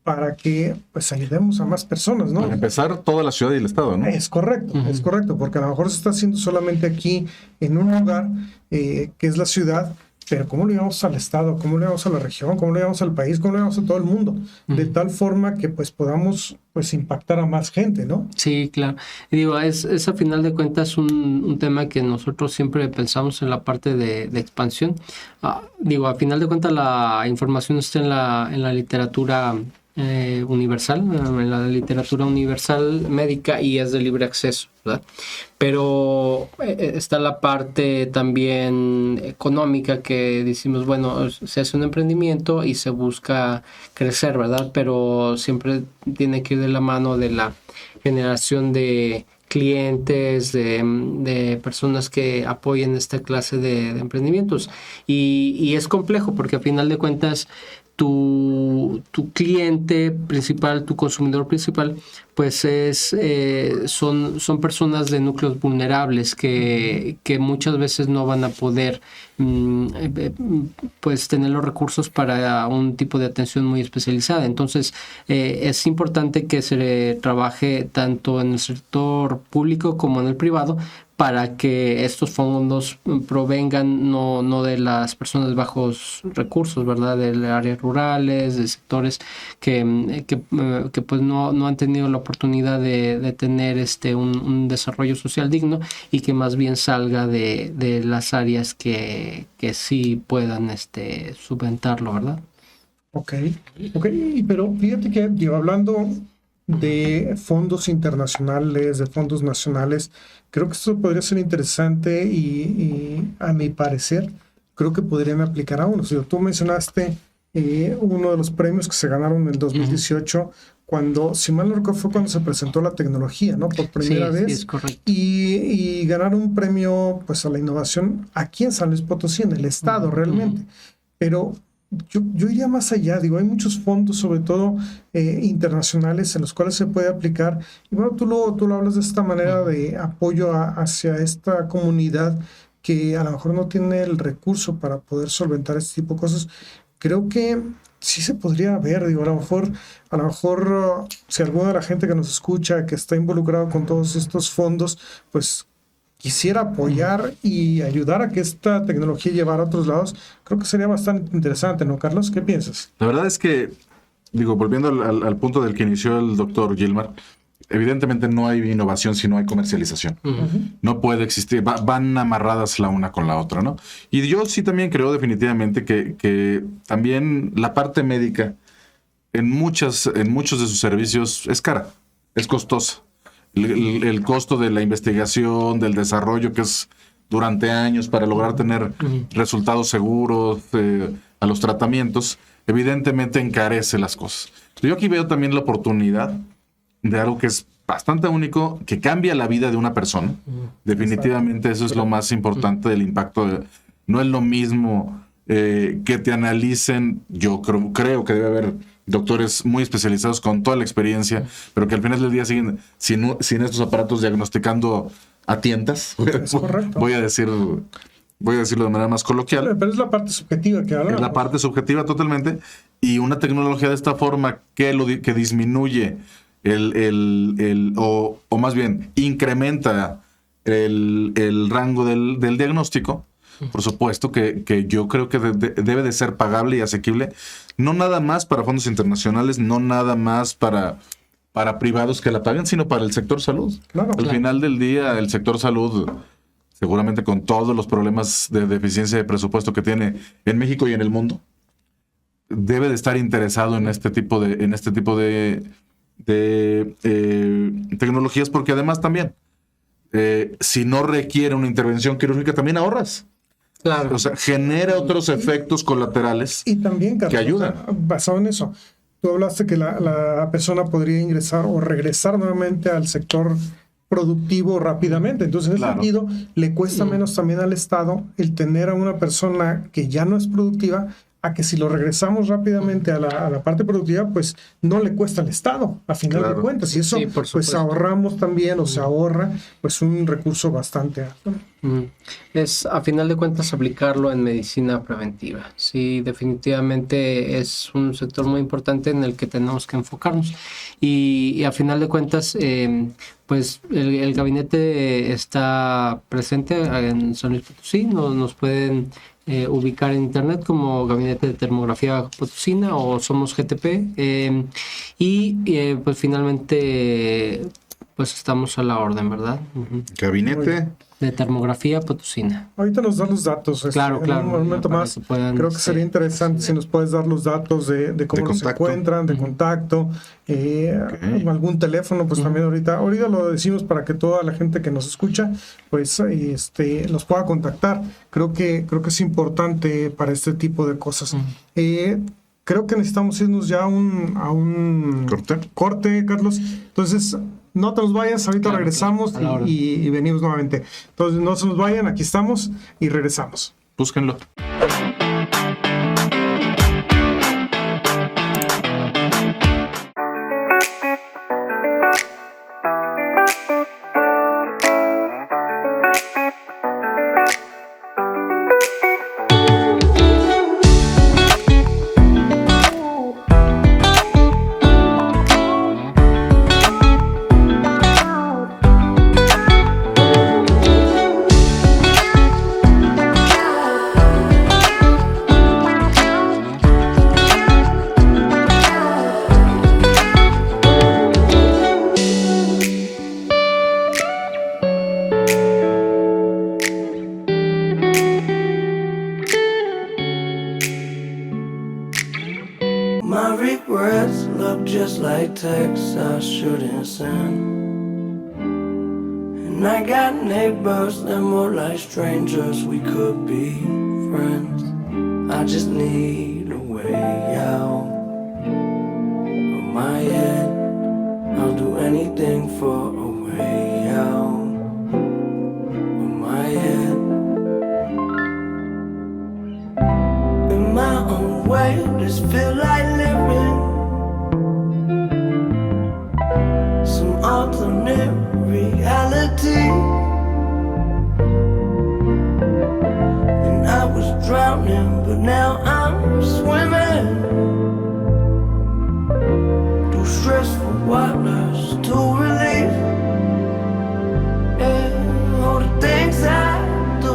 para que pues ayudemos a más personas, ¿no? Para empezar, toda la ciudad y el estado, ¿no? Es correcto, porque a lo mejor se está haciendo solamente aquí en un lugar que es la ciudad, pero ¿cómo lo llevamos al estado? ¿Cómo lo llevamos a la región? ¿Cómo lo llevamos al país? ¿Cómo lo llevamos a todo el mundo? De tal forma que pues podamos pues impactar a más gente, ¿no? Sí, claro. Y digo, es a final de cuentas un tema que nosotros siempre pensamos en la parte de expansión. Digo, a final de cuentas la información está en la literatura universal, en la literatura universal médica, y es de libre acceso, ¿verdad? Pero está la parte también económica, que decimos, bueno, se hace un emprendimiento y se busca crecer, ¿verdad? Pero siempre tiene que ir de la mano de la generación de clientes, de personas que apoyen esta clase de emprendimientos. Y es complejo porque a final de cuentas tu cliente principal, tu consumidor principal, pues son personas de núcleos vulnerables que muchas veces no van a poder pues tener los recursos para un tipo de atención muy especializada. Entonces es importante que se trabaje tanto en el sector público como en el privado, para que estos fondos provengan no de las personas de bajos recursos, ¿verdad? De áreas rurales, de sectores que pues no han tenido la oportunidad de tener un desarrollo social digno, y que más bien salga de las áreas que sí puedan subventarlo, ¿verdad? Ok, pero fíjate que, digo, hablando de fondos internacionales, de fondos nacionales, creo que esto podría ser interesante y a mi parecer, creo que podrían aplicar a unos. Tú mencionaste uno de los premios que se ganaron en el 2018, cuando, si mal no recuerdo, fue cuando se presentó la tecnología, ¿no? Por primera Sí, vez. es correcto. Y ganaron un premio, pues, a la innovación aquí en San Luis Potosí, en el estado, realmente. Pero yo iría más allá, digo, hay muchos fondos, sobre todo internacionales, en los cuales se puede aplicar. Y bueno, tú lo hablas de esta manera de apoyo hacia esta comunidad que a lo mejor no tiene el recurso para poder solventar este tipo de cosas. Creo que sí se podría ver, digo, a lo mejor si alguna de la gente que nos escucha, que está involucrado con todos estos fondos, pues quisiera apoyar y ayudar a que esta tecnología llevara a otros lados, creo que sería bastante interesante, ¿no, Carlos? ¿Qué piensas? La verdad es que, digo, volviendo al punto del que inició el doctor Gilmar, evidentemente no hay innovación si no hay comercialización. No puede existir, van amarradas la una con la otra, ¿no? Y yo sí también creo definitivamente que también la parte médica en muchos de sus servicios es cara, es costosa. El costo de la investigación, del desarrollo, que es durante años para lograr tener resultados seguros a los tratamientos, evidentemente encarece las cosas. Yo aquí veo también la oportunidad de algo que es bastante único, que cambia la vida de una persona. Definitivamente eso es lo más importante del impacto. No es lo mismo que te analicen. Yo creo que debe haber doctores muy especializados con toda la experiencia, pero que al final del día siguen sin estos aparatos diagnosticando a tientas. Voy a decirlo de manera más coloquial. Pero es la parte subjetiva que hablamos. Es la parte subjetiva totalmente. Y una tecnología de esta forma que disminuye o más bien incrementa el rango del diagnóstico, por supuesto que yo creo que debe de ser pagable y asequible, no nada más para fondos internacionales, no nada más para privados que la paguen, sino para el sector salud. Al final del día, el sector salud, seguramente con todos los problemas de deficiencia de presupuesto que tiene en México y en el mundo, debe de estar interesado en este tipo de tecnologías, porque además también, si no requiere una intervención quirúrgica, también ahorras. Claro. O sea, genera otros efectos colaterales y también, Carlos, que ayudan. Basado en eso, tú hablaste que la persona podría ingresar o regresar nuevamente al sector productivo rápidamente. Entonces, en ese sentido, le cuesta menos también al Estado el tener a una persona que ya no es productiva, a que si lo regresamos rápidamente a la parte productiva, pues no le cuesta al Estado, a final de cuentas. Y eso, pues ahorramos también, o se ahorra, pues un recurso bastante alto. Es, a final de cuentas, aplicarlo en medicina preventiva. Sí, definitivamente es un sector muy importante en el que tenemos que enfocarnos. Y a final de cuentas, pues el gabinete está presente en San Luis Potosí. Nos pueden ubicar en internet como Gabinete de Termografía Potosina o Somos GTP. Pues finalmente, pues estamos a la orden, ¿verdad? Gabinete de Termografía Potosina. Ahorita nos dan los datos. Claro. En un momento más, creo que sería interesante si nos puedes dar los datos de cómo se encuentran, de contacto, algún teléfono, pues también ahorita lo decimos para que toda la gente que nos escucha, pues los pueda contactar. Creo que es importante para este tipo de cosas. Creo que necesitamos irnos ya a un corte, Carlos. Entonces, no te nos vayas, ahorita regresamos y venimos nuevamente. Entonces, no se nos vayan, aquí estamos y regresamos. Búsquenlo. My regrets look just like texts I shouldn't send. And I got neighbors that more like strangers, we could be friends. I just need a way anything for a way out of my head. In my own way, just feel like living some alternate reality. And I was drowning, but now I'm swimming through stressful waters to relieve, yeah, all the things I do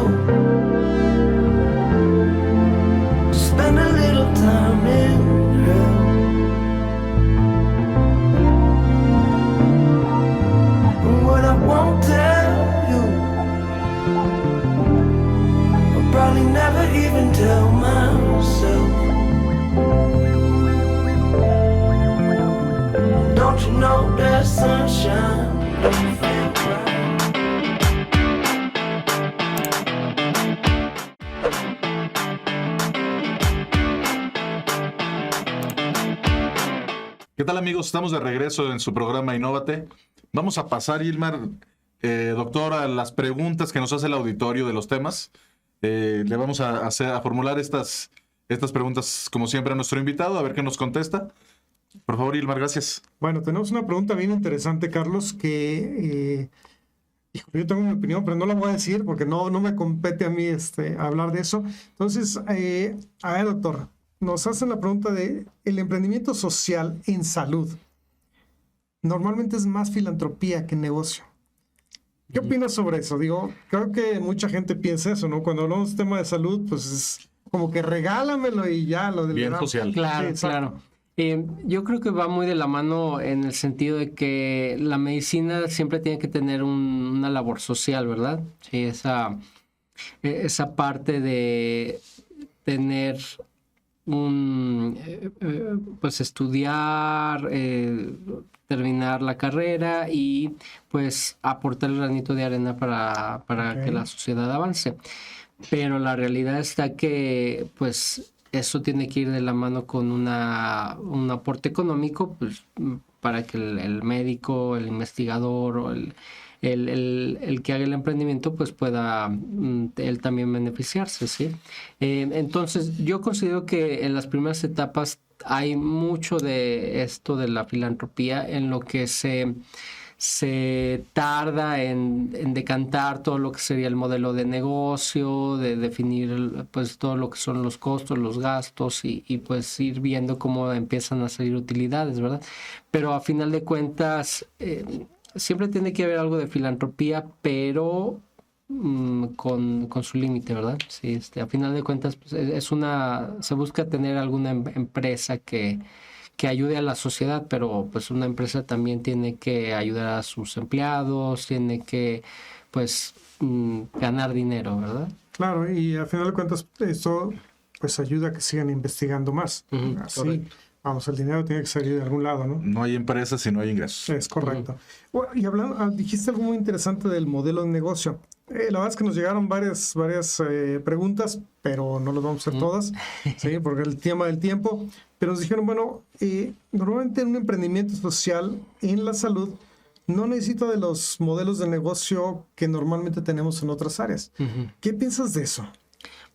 to spend a little time in hell. And what I won't tell you, I'll probably never even tell myself. Don't you know there's sunshine? Don't you feel right? ¿Qué tal, amigos? Estamos de regreso en su programa Innóvate. Vamos a pasar, Ilmar, doctor, a las preguntas que nos hace el auditorio de los temas. Le vamos a formular estas preguntas, como siempre, a nuestro invitado, a ver qué nos contesta. Por favor, Ilmar, gracias. Bueno, tenemos una pregunta bien interesante, Carlos, que híjole, yo tengo mi opinión, pero no la voy a decir porque no me compete a mí hablar de eso. Entonces, a ver, doctor, nos hacen la pregunta de el emprendimiento social en salud. Normalmente es más filantropía que negocio. ¿Qué opinas sobre eso? Digo, creo que mucha gente piensa eso, ¿no? Cuando hablamos de tema de salud, pues es como que regálamelo y ya lo del Bien verano. social. Claro, Sí, exacto. claro. Yo creo que va muy de la mano en el sentido de que la medicina siempre tiene que tener una labor social, ¿verdad? Sí, esa parte de tener pues estudiar, terminar la carrera y pues aportar el granito de arena para Ok. que la sociedad avance. Pero la realidad está que pues eso tiene que ir de la mano con un aporte económico, pues, para que el médico, el investigador o el que haga el emprendimiento pues pueda él también beneficiarse, ¿sí? Entonces yo considero que en las primeras etapas hay mucho de esto de la filantropía en lo que se tarda en decantar todo lo que sería el modelo de negocio, de definir pues todo lo que son los costos, los gastos y pues ir viendo cómo empiezan a salir utilidades, ¿verdad? Pero a final de cuentas siempre tiene que haber algo de filantropía, pero con su límite, ¿verdad? Sí, a final de cuentas pues, se busca tener alguna empresa que ayude a la sociedad, pero pues una empresa también tiene que ayudar a sus empleados, tiene que pues ganar dinero, ¿verdad? Claro, y al final de cuentas eso pues ayuda a que sigan investigando más. Ujú, Así, correcto. vamos, el dinero tiene que salir de algún lado, ¿no? No hay empresas si no hay ingresos. Es correcto. Bueno, y hablando, dijiste algo muy interesante del modelo de negocio. La verdad es que nos llegaron varias preguntas, pero no las vamos a hacer todas, ¿sí? Porque el tema del tiempo. Pero nos dijeron, bueno, normalmente un emprendimiento social en la salud no necesita de los modelos de negocio que normalmente tenemos en otras áreas. Ujú. ¿Qué piensas de eso?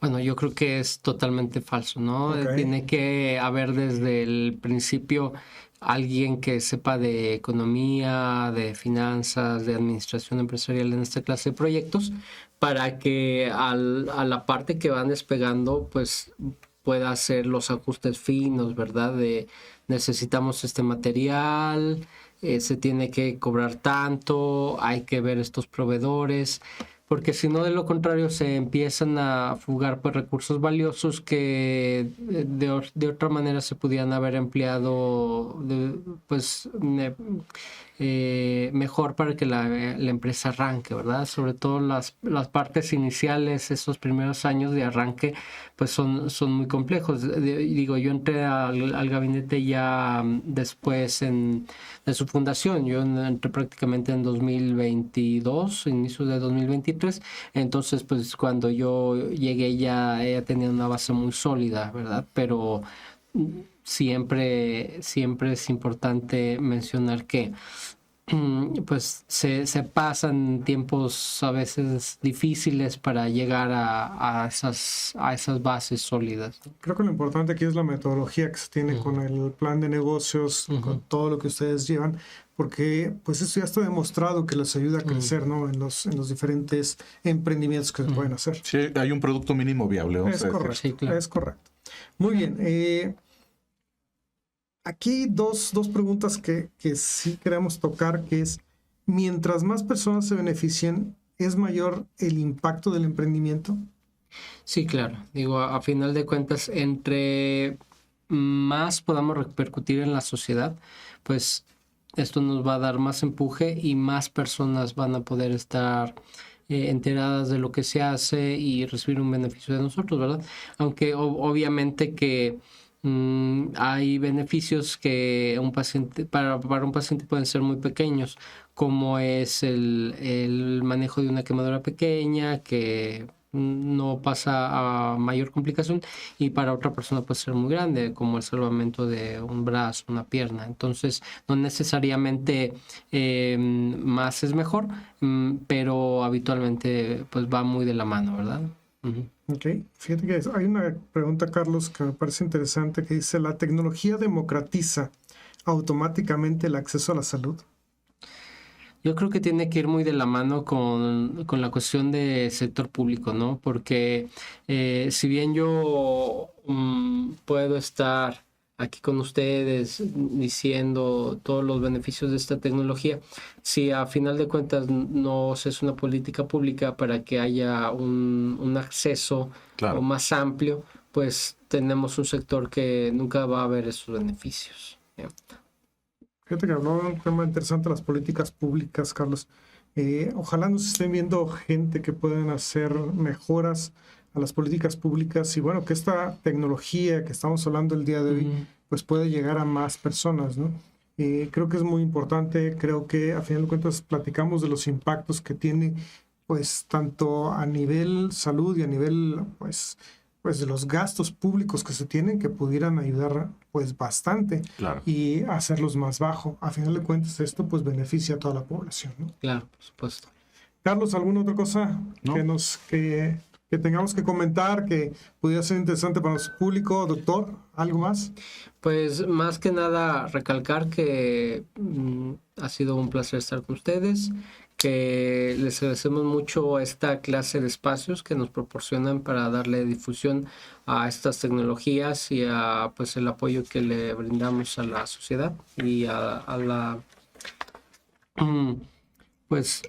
Bueno, yo creo que es totalmente falso, ¿no? Ok. Tiene que haber desde el principio alguien que sepa de economía, de finanzas, de administración empresarial en esta clase de proyectos, para que a la parte que van despegando, pues pueda hacer los ajustes finos, ¿verdad? De necesitamos este material, se tiene que cobrar tanto, hay que ver estos proveedores, porque si no, de lo contrario, se empiezan a fugar pues, recursos valiosos que de otra manera se pudieran haber empleado mejor para que la empresa arranque, ¿verdad? Sobre todo las partes iniciales, esos primeros años de arranque, pues son muy complejos. Digo, yo entré al gabinete ya después de su fundación. Yo entré prácticamente en 2022, inicios de 2023. Entonces, pues cuando yo llegué ya ella tenía una base muy sólida, ¿verdad? Pero siempre es importante mencionar que pues se pasan tiempos a veces difíciles para llegar a esas bases sólidas, ¿no? Creo que lo importante aquí es la metodología que se tiene con el plan de negocios, con todo lo que ustedes llevan, porque pues esto ya está demostrado que les ayuda a crecer, ¿no? En los diferentes emprendimientos que se pueden hacer. Sí, hay un producto mínimo viable. vamos Es a decir. correcto, Sí, claro. es correcto. Muy bien. Aquí dos preguntas que sí queremos tocar, que es, mientras más personas se beneficien, ¿es mayor el impacto del emprendimiento? Sí, claro. Digo, a final de cuentas, entre más podamos repercutir en la sociedad, pues esto nos va a dar más empuje y más personas van a poder estar enteradas de lo que se hace y recibir un beneficio de nosotros, ¿verdad? Aunque obviamente que hay beneficios que un paciente, para un paciente pueden ser muy pequeños, como es el manejo de una quemadura pequeña que no pasa a mayor complicación, y para otra persona puede ser muy grande, como el salvamento de un brazo, una pierna. Entonces, no necesariamente más es mejor, pero habitualmente pues va muy de la mano, ¿verdad? Uh-huh. Ok, fíjate que hay una pregunta, Carlos, que me parece interesante, que dice, ¿la tecnología democratiza automáticamente el acceso a la salud? Yo creo que tiene que ir muy de la mano con la cuestión de sector público, ¿no? Porque si bien yo puedo estar aquí con ustedes diciendo todos los beneficios de esta tecnología, si a final de cuentas no se hace una política pública para que haya un acceso más amplio, pues tenemos un sector que nunca va a ver esos beneficios, ¿sí? Fíjate que habló de un tema interesante, las políticas públicas, Carlos. Ojalá nos estén viendo gente que puedan hacer mejoras a las políticas públicas y bueno, que esta tecnología que estamos hablando el día de hoy, pues puede llegar a más personas, ¿no? Creo que es muy importante, creo que a final de cuentas platicamos de los impactos que tiene, pues tanto a nivel salud y a nivel, pues de los gastos públicos que se tienen, que pudieran ayudar pues bastante y hacerlos más bajo. A final de cuentas esto pues beneficia a toda la población, ¿no? Claro, por supuesto. Carlos, ¿alguna otra cosa ¿No? que tengamos que comentar que pudiera ser interesante para nuestro público? Doctor, ¿algo más? Pues más que nada recalcar que ha sido un placer estar con ustedes, que les agradecemos mucho esta clase de espacios que nos proporcionan para darle difusión a estas tecnologías y a pues el apoyo que le brindamos a la sociedad y a la pues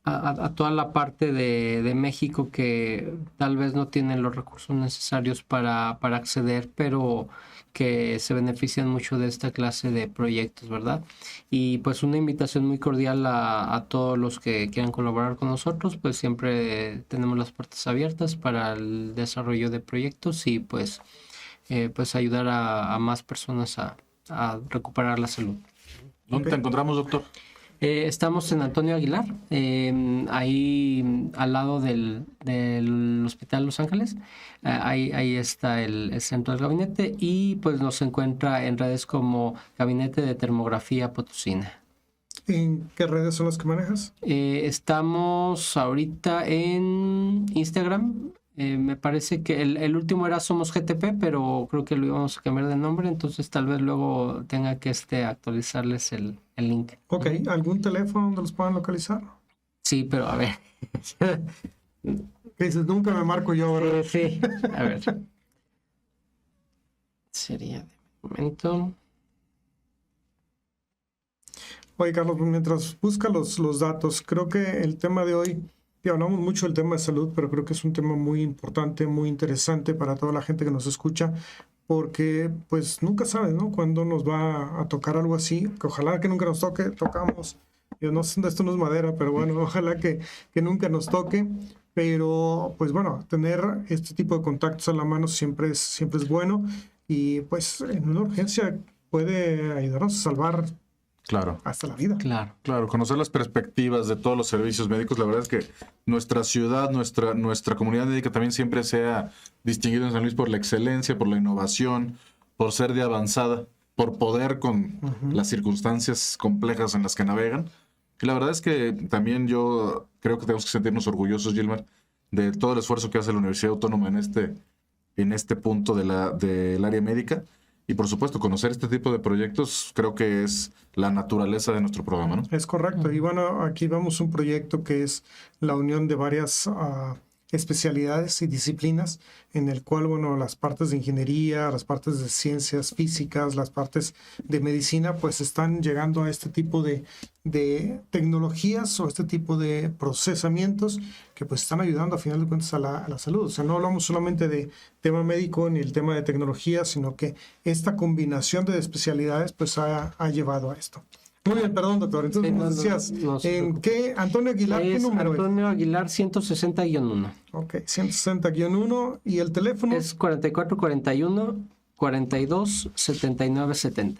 a toda la parte de México que tal vez no tienen los recursos necesarios para acceder, pero que se benefician mucho de esta clase de proyectos, ¿verdad? Y pues una invitación muy cordial a todos los que quieran colaborar con nosotros, pues siempre tenemos las puertas abiertas para el desarrollo de proyectos y pues ayudar a más personas a recuperar la salud. ¿Dónde te encontramos, doctor? Estamos en Antonio Aguilar, ahí al lado del Hospital Los Ángeles. Ahí está el centro del gabinete y pues nos encuentra en redes como Gabinete de Termografía Potosina. ¿En qué redes son las que manejas? Estamos ahorita en Instagram. Me parece que el último era Somos GTP, pero creo que lo íbamos a cambiar de nombre, entonces tal vez luego tenga que actualizarles el link. Ok, ¿algún teléfono donde los puedan localizar? Sí, pero a ver. ¿Qué dices? Nunca me marco yo, ¿verdad? Sí, a ver. Sería de momento. Oye, Carlos, mientras busca los datos, creo que el tema de hoy, y hablamos mucho del tema de salud, pero creo que es un tema muy importante, muy interesante para toda la gente que nos escucha, porque pues nunca sabes, ¿no? Cuándo nos va a tocar algo así, que ojalá que nunca nos toque, tocamos, yo no sé, esto no es madera, pero bueno, ojalá que nunca nos toque, pero pues bueno, tener este tipo de contactos a la mano siempre es bueno y pues en una urgencia puede ayudarnos a salvar hasta la vida. Claro, conocer las perspectivas de todos los servicios médicos. La verdad es que nuestra ciudad, nuestra comunidad médica también siempre se ha distinguido en San Luis por la excelencia, por la innovación, por ser de avanzada. por poder con las circunstancias complejas en las que navegan. Y la verdad es que también yo creo que tenemos que sentirnos orgullosos, Gilmar, de todo el esfuerzo que hace la Universidad Autónoma en este punto del área médica. Y por supuesto, conocer este tipo de proyectos creo que es la naturaleza de nuestro programa, ¿no? Es correcto. Y bueno, aquí vemos un proyecto que es la unión de varias especialidades y disciplinas, en el cual, bueno, las partes de ingeniería, las partes de ciencias físicas, las partes de medicina, pues están llegando a este tipo de tecnologías o este tipo de procesamientos que pues están ayudando a final de cuentas a la salud. O sea, no hablamos solamente de tema médico ni el tema de tecnología, sino que esta combinación de especialidades pues ha llevado a esto. Muy bien, perdón, doctor. Entonces, nos decías, ¿en qué? Antonio Aguilar, ¿qué número Antonio Aguilar 160-1. Ok, 160-1. ¿Y el teléfono? Es 4441-427970.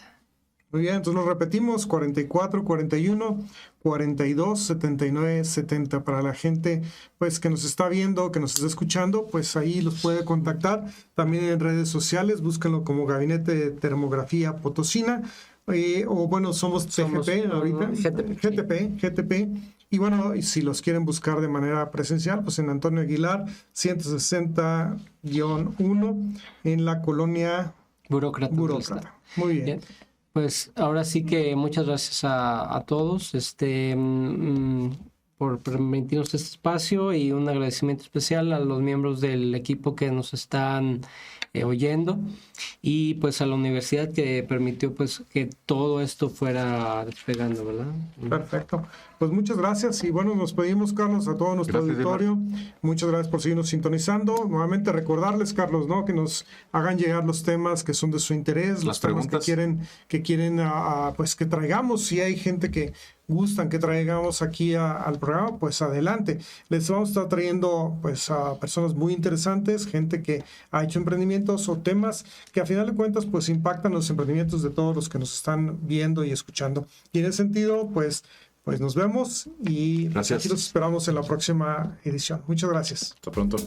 Muy bien, entonces lo repetimos, 4441-427970. Para la gente pues que nos está viendo, que nos está escuchando, pues ahí los puede contactar. También en redes sociales, búsquenlo como Gabinete de Termografía Potosina. O bueno, somos TGP ahorita. GTP. Y bueno, y si los quieren buscar de manera presencial, pues en Antonio Aguilar, 160-1, en la colonia Burócrata. Muy bien. Pues ahora sí que muchas gracias a todos por permitirnos este espacio, y un agradecimiento especial a los miembros del equipo que nos están oyendo, y pues a la universidad que permitió pues que todo esto fuera despegando, ¿verdad? Perfecto. Pues muchas gracias, y bueno, nos pedimos, Carlos, a todo nuestro auditorio. Muchas gracias por seguirnos sintonizando. Nuevamente recordarles, Carlos, ¿no? Que nos hagan llegar los temas que son de su interés, los temas que quieren pues que traigamos. Si hay gente que gustan que traigamos aquí al programa, pues adelante. Les vamos a estar trayendo pues a personas muy interesantes, gente que ha hecho emprendimientos o temas que a final de cuentas pues impactan los emprendimientos de todos los que nos están viendo y escuchando. Y en ese sentido, pues nos vemos, y gracias. Aquí los esperamos en la próxima edición. Muchas gracias. Hasta pronto.